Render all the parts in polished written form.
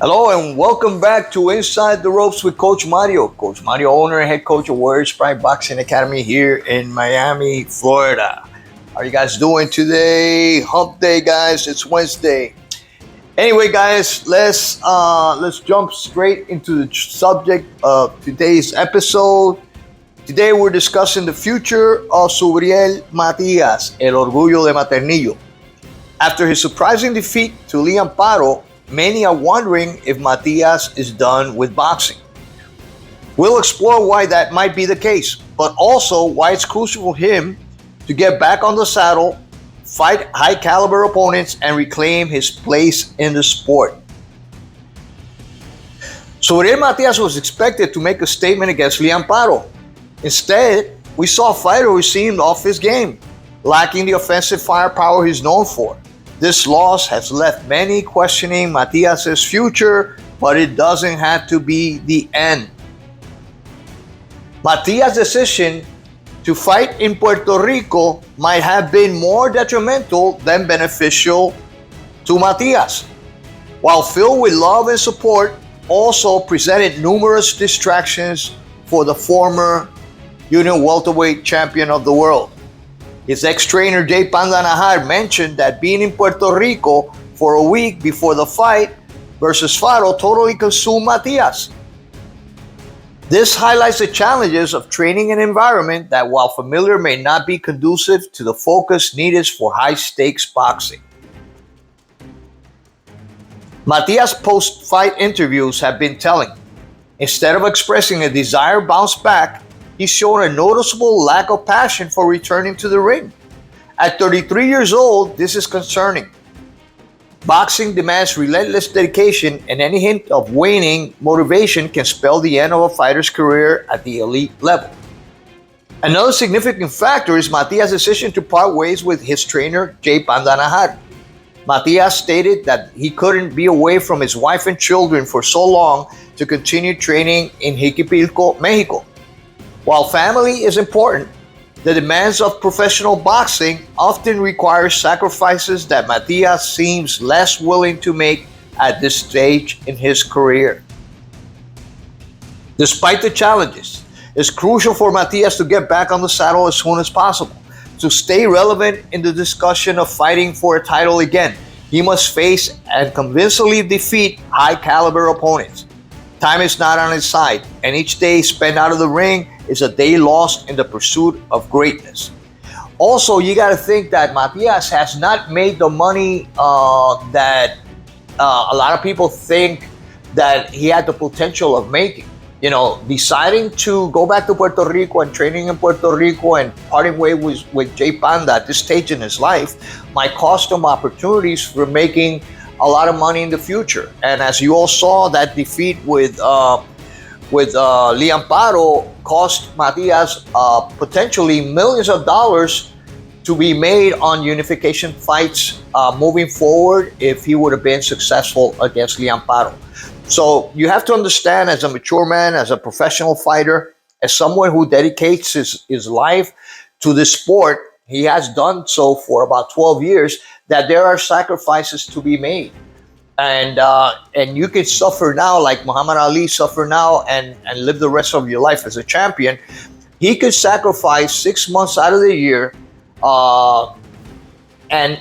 Hello and welcome back to Inside the Ropes with Coach Mario. Coach Mario, owner and head coach of Warriors Pride Boxing Academy here in Miami, Florida. How are you guys doing today? Hump day, guys. It's Wednesday. Anyway, guys, let's jump straight into the subject of today's episode. Today we're discussing the future of Subriel Matias, el orgullo de Maternillo. After his surprising defeat to Liam Paro, many are wondering if Matias is done with boxing. We'll explore why that might be the case, but also why it's crucial for him to get back on the saddle, fight high-caliber opponents, and reclaim his place in the sport. Subriel Matias was expected to make a statement against Liam Paro. Instead, we saw a fighter who seemed off his game, lacking the offensive firepower he's known for. This loss has left many questioning Matias' future, but it doesn't have to be the end. Matias' decision to fight in Puerto Rico might have been more detrimental than beneficial to Matias. While filled with love and support, also presented numerous distractions for the former junior welterweight champion of the world. His ex-trainer Jay Najar mentioned that being in Puerto Rico for a week before the fight versus Faro totally consumed Matias. This highlights the challenges of training an environment that, while familiar, may not be conducive to the focus needed for high-stakes boxing. Matias' post-fight interviews have been telling. Instead of expressing a desired bounce back, he's shown a noticeable lack of passion for returning to the ring. At 33 years old, this is concerning. Boxing demands relentless dedication, and any hint of waning motivation can spell the end of a fighter's career at the elite level. Another significant factor is Matias' decision to part ways with his trainer, Jay Najar. Matias stated that he couldn't be away from his wife and children for so long to continue training in Jiquipilco, Mexico. While family is important, the demands of professional boxing often require sacrifices that Matias seems less willing to make at this stage in his career. Despite the challenges, it's crucial for Matias to get back on the saddle as soon as possible. To stay relevant in the discussion of fighting for a title again, he must face and convincingly defeat high-caliber opponents. Time is not on his side, and each day spent out of the ring is a day lost in the pursuit of greatness. Also, you got to think that Matias has not made the money that a lot of people think that he had the potential of making. You know, deciding to go back to Puerto Rico and training in Puerto Rico and parting ways with Jay Panda at this stage in his life might cost him opportunities for making a lot of money in the future. And as you all saw, that defeat with Liam Paro cost Matias potentially millions of dollars to be made on unification fights moving forward if he would have been successful against Liam Paro. So you have to understand, as a mature man, as a professional fighter, as someone who dedicates his life to this sport, he has done so for about 12 years, that there are sacrifices to be made. And you can suffer now like Muhammad Ali suffered now and live the rest of your life as a champion. He could sacrifice 6 months out of the year and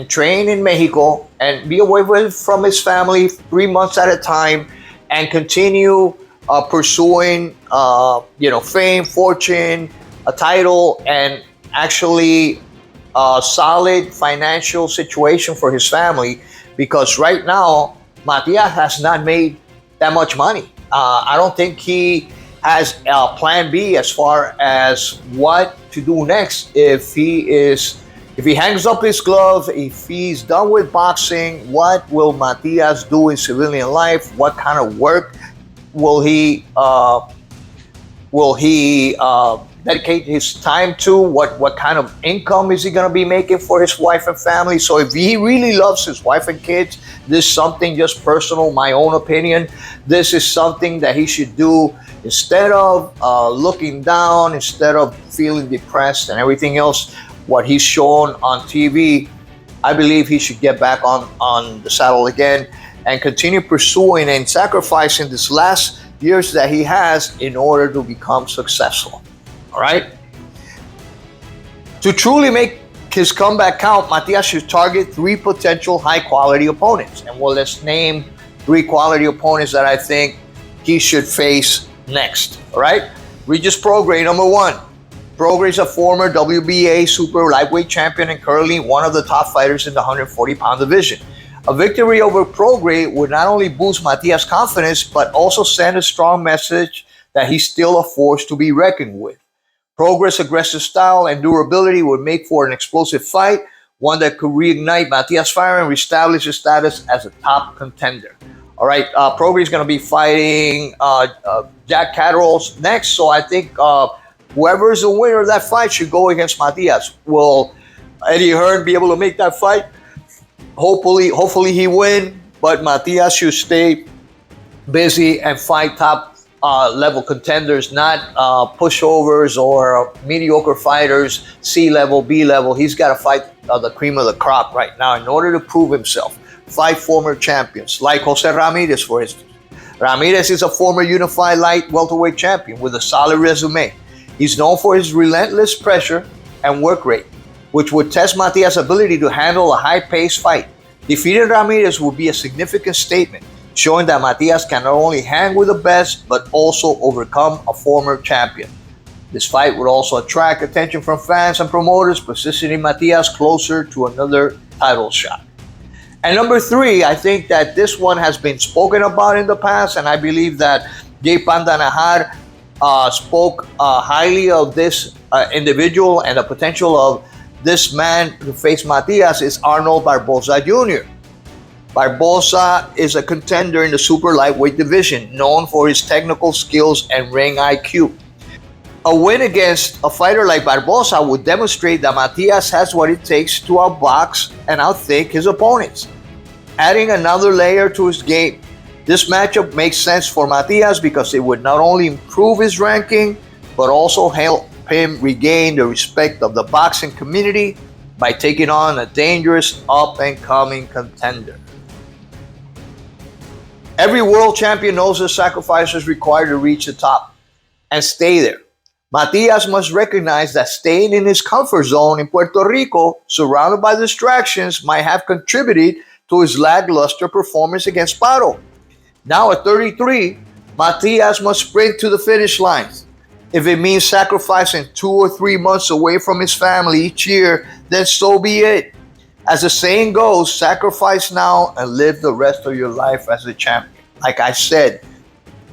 train in Mexico and be away from his family 3 months at a time and continue pursuing fame, fortune, a title, and actually a solid financial situation for his family. Because right now, Matias has not made that much money. I don't think he has a plan B as far as what to do next if he hangs up his gloves, if he's done with boxing. What will Matias do in civilian life? What kind of work will he dedicate his time to? What kind of income is he going to be making for his wife and family? So if he really loves his wife and kids, this is something just personal, my own opinion. This is something that he should do instead of looking down, instead of feeling depressed and everything else, what he's shown on TV. I believe he should get back on the saddle again and continue pursuing and sacrificing these last years that he has in order to become successful. All right? To truly make his comeback count, Matias should target 3 potential high-quality opponents. And well, let's name 3 quality opponents that I think he should face next. All right? Regis Prograis, number 1. Prograis is a former WBA super lightweight champion and currently one of the top fighters in the 140-pound division. A victory over Prograis would not only boost Matias' confidence, but also send a strong message that he's still a force to be reckoned with. Prograis' aggressive style and durability would make for an explosive fight, one that could reignite Matias' fire and reestablish his status as a top contender. All right, Prograis is going to be fighting Jack Catterall's next, so I think whoever is the winner of that fight should go against Matias. Will Eddie Hearn be able to make that fight? Hopefully he win, but Matias should stay busy and fight top level contenders, not pushovers or mediocre fighters, C level, B level. He's got to fight the cream of the crop right now in order to prove himself. Fight former champions like Jose Ramirez, for instance. Ramirez is a former unified light welterweight champion with a solid resume. He's known for his relentless pressure and work rate, which would test Matias' ability to handle a high-paced fight. Defeating Ramirez would be a significant statement, showing that Matias can not only hang with the best, but also overcome a former champion. This fight would also attract attention from fans and promoters, positioning Matias closer to another title shot. And number 3, I think that this one has been spoken about in the past, and I believe that Jay Pandanajar spoke highly of this individual and the potential of this man to face Matias is Arnold Barboza Jr. Barboza is a contender in the super lightweight division, known for his technical skills and ring IQ. A win against a fighter like Barboza would demonstrate that Matias has what it takes to outbox and outthink his opponents, adding another layer to his game. This matchup makes sense for Matias because it would not only improve his ranking, but also help him regain the respect of the boxing community by taking on a dangerous up-and-coming contender. Every world champion knows the sacrifices required to reach the top and stay there. Matias must recognize that staying in his comfort zone in Puerto Rico, surrounded by distractions, might have contributed to his lackluster performance against Paro. Now at 33, Matias must sprint to the finish line. If it means sacrificing 2 or 3 months away from his family each year, then so be it. As the saying goes, sacrifice now and live the rest of your life as a champion. Like I said,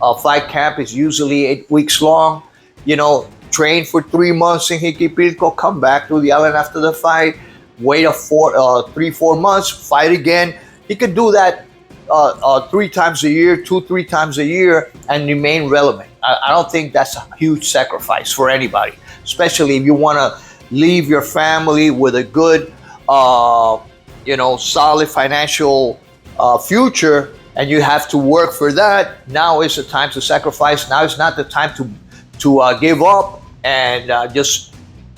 a fight camp is usually 8 weeks long. Train for 3 months in Jiquipilco, come back to the island after the fight, wait 3-4 months, fight again. He could do that 3 times a year, 2-3 times a year, and remain relevant. I don't think that's a huge sacrifice for anybody, especially if you want to leave your family with a good, solid financial future, and you have to work for that. Now is the time to sacrifice. Now is not the time to give up and just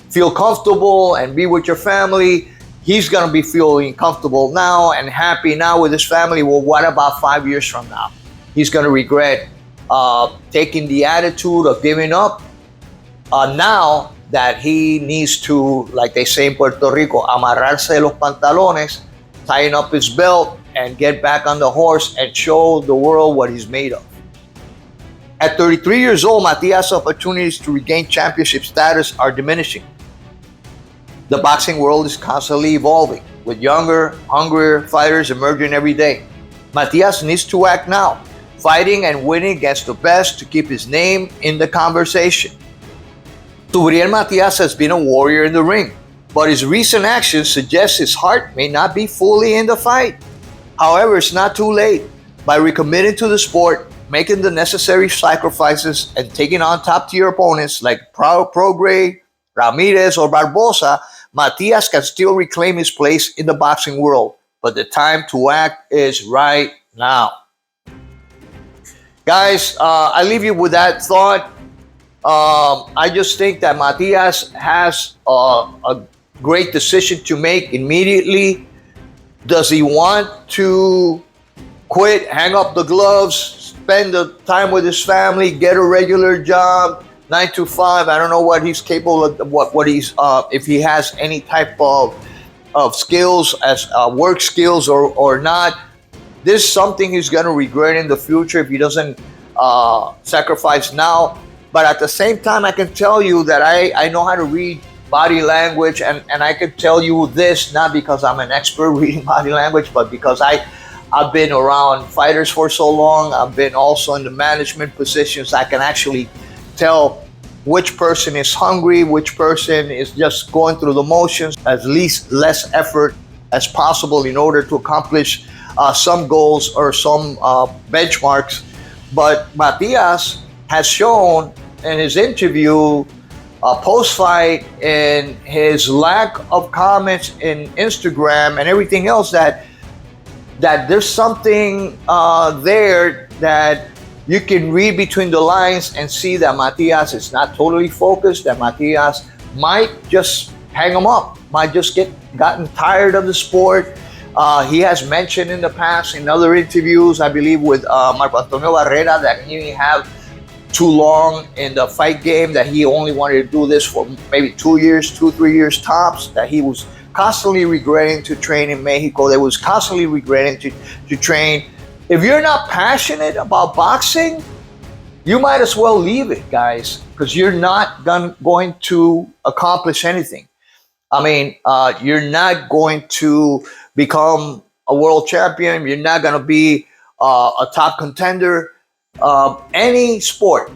feel comfortable and be with your family. He's going to be feeling comfortable now and happy now with his family. Well, what about 5 years from now? He's going to regret taking the attitude of giving up now that he needs to, like they say in Puerto Rico, amarrarse los pantalones, tighten up his belt, and get back on the horse and show the world what he's made of. At 33 years old, Matias' opportunities to regain championship status are diminishing. The boxing world is constantly evolving, with younger, hungrier fighters emerging every day. Matias needs to act now, fighting and winning against the best to keep his name in the conversation. Subriel Matias has been a warrior in the ring, but his recent actions suggest his heart may not be fully in the fight. However, it's not too late. By recommitting to the sport, making the necessary sacrifices, and taking on top-tier opponents like Prograis, Ramirez, or Barboza, Matias can still reclaim his place in the boxing world. But the time to act is right now. Guys, I leave you with that thought. I just think that Matias has a great decision to make immediately. Does he want to quit, hang up the gloves, spend the time with his family, get a regular job, 9 to 5. I don't know what he's capable of, what he's if he has any type of skills as work skills or not. This is something he's going to regret in the future if he doesn't sacrifice now. But at the same time, I can tell you that I know how to read body language, and I can tell you this not because I'm an expert reading body language, but because I've been around fighters for so long. I've been also in the management positions. I can actually tell which person is hungry, which person is just going through the motions, as less effort as possible in order to accomplish some goals or some benchmarks. But Matias has shown in his interview, post-fight, and his lack of comments in Instagram and everything else, that there's something there that you can read between the lines and see that Matias is not totally focused, that Matias might just hang him up, might just gotten tired of the sport. He has mentioned in the past in other interviews, I believe with Marco Antonio Barrera, that he didn't have too long in the fight game, that he only wanted to do this for maybe 3 years tops, that he was constantly regretting to train in Mexico. They was constantly regretting to train. If you're not passionate about boxing, you might as well leave it, guys, because you're not going to accomplish anything. I mean, you're not going to become a world champion. You're not going to be a top contender. Any sport,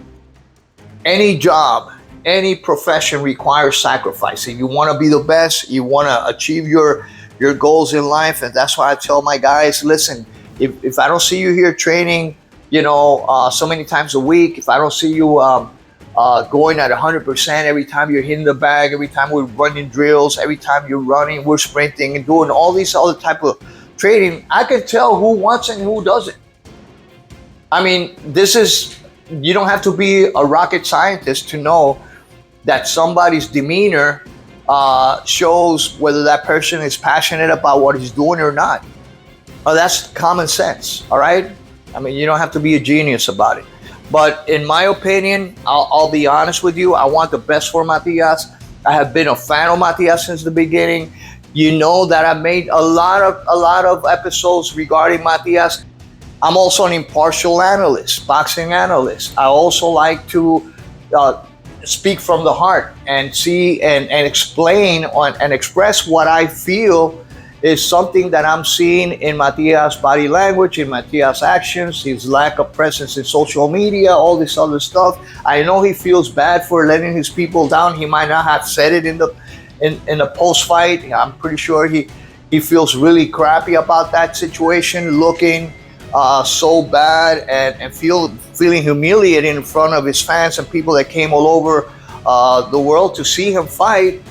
any job, any profession requires sacrifice. If you want to be the best, you want to achieve your goals in life. And that's why I tell my guys, listen, if I don't see you here training, so many times a week, if I don't see you going at 100% every time you're hitting the bag, every time we're running drills, every time you're running, we're sprinting and doing all these other type of training, I can tell who wants it and who doesn't. I mean, you don't have to be a rocket scientist to know that somebody's demeanor shows whether that person is passionate about what he's doing or not. That's common sense, all right? I mean, you don't have to be a genius about it. But in my opinion, I'll be honest with you, I want the best for Matias. I have been a fan of Matias since the beginning. You know that I made a lot of episodes regarding Matias. I'm also an impartial analyst, boxing analyst. I also like to speak from the heart and see and explain and express what I feel is something that I'm seeing in Matias' body language, in Matias' actions, his lack of presence in social media, all this other stuff. I know he feels bad for letting his people down. He might not have said it in the post-fight. I'm pretty sure he feels really crappy about that situation, looking so bad and feeling humiliated in front of his fans and people that came all over the world to see him fight.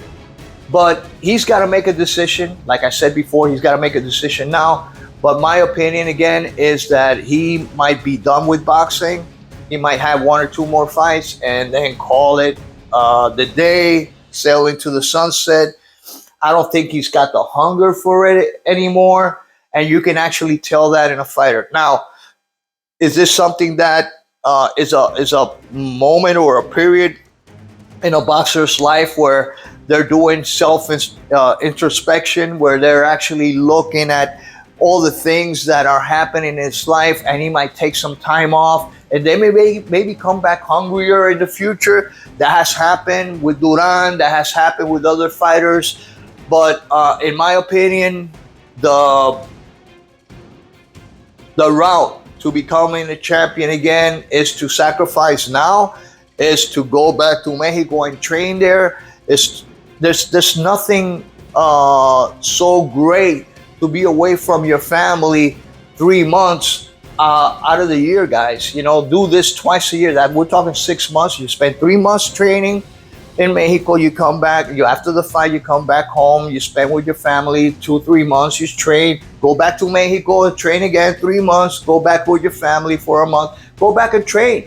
But he's got to make a decision. Like I said before, he's got to make a decision now. But my opinion, again, is that he might be done with boxing. He might have 1 or 2 more fights and then call it the day, sail into the sunset. I don't think he's got the hunger for it anymore. And you can actually tell that in a fighter. Now, is this something that is a moment or a period in a boxer's life where they're doing introspection, where they're actually looking at all the things that are happening in his life, and he might take some time off and they maybe come back hungrier in the future? That has happened with Duran, that has happened with other fighters. But in my opinion, the route to becoming a champion again is to sacrifice now, is to go back to Mexico and train there. There's nothing so great to be away from your family 3 months out of the year, guys. Do this twice a year. That we're talking 6 months. You spend 3 months training in Mexico. You come back. After the fight, you come back home. You spend with your family 2-3 months. You train. Go back to Mexico. Train again 3 months. Go back with your family for a month. Go back and train.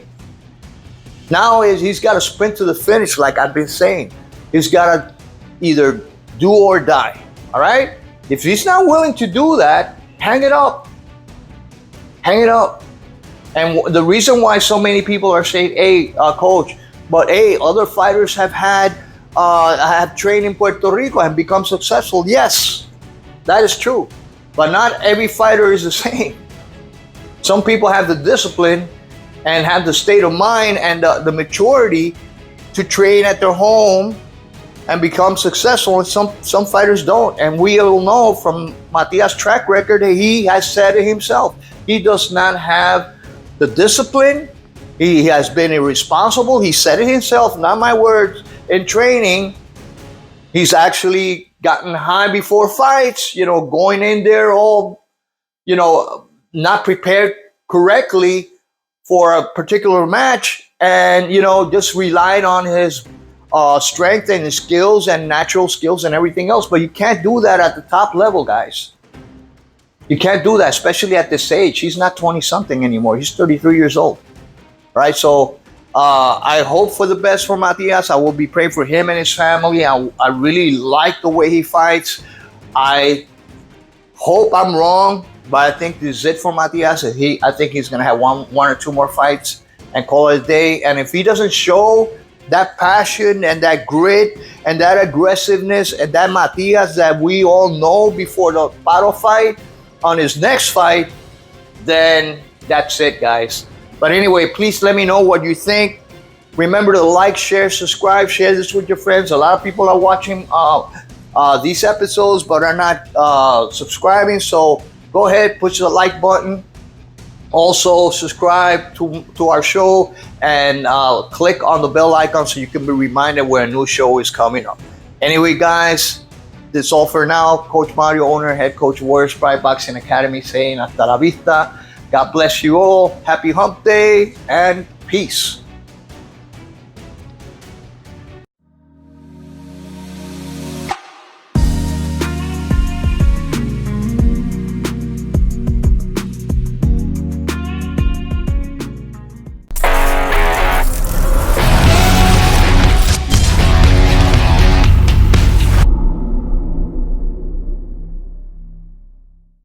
Now he's got to sprint to the finish, like I've been saying. He's got to either do or die, all right? If he's not willing to do that, hang it up. Hang it up. And the reason why so many people are saying, hey, coach, but hey, other fighters have trained in Puerto Rico and become successful. Yes, that is true. But not every fighter is the same. Some people have the discipline and have the state of mind and the maturity to train at their home and become successful, and some fighters don't. And we all know from Matias' track record that he has said it himself. He does not have the discipline. He has been irresponsible. He said it himself, not my words. In training, he's actually gotten high before fights, going in there all, not prepared correctly for a particular match, and, just relied on his strength and his skills and natural skills and everything else. But you can't do that at the top level, guys. You can't do that, especially at this age. He's not 20-something anymore. He's 33 years old, right? So I hope for the best for Matias. I will be praying for him and his family. I really like the way he fights. I hope I'm wrong, but I think this is it for Matias. I think he's going to have one or two more fights and call it a day. And if he doesn't show that passion and that grit and that aggressiveness and that Matias that we all know before the battle fight on his next fight, then that's it, guys. But anyway, please let me know what you think. Remember to like, share, subscribe, share this with your friends. A lot of people are watching these episodes but are not subscribing. So go ahead, push the like button. Also, subscribe to our show and click on the bell icon so you can be reminded when a new show is coming up. Anyway, guys, that's all for now. Coach Mario, owner, head coach, Warriors Pride Boxing Academy, saying hasta la vista. God bless you all. Happy hump day and peace.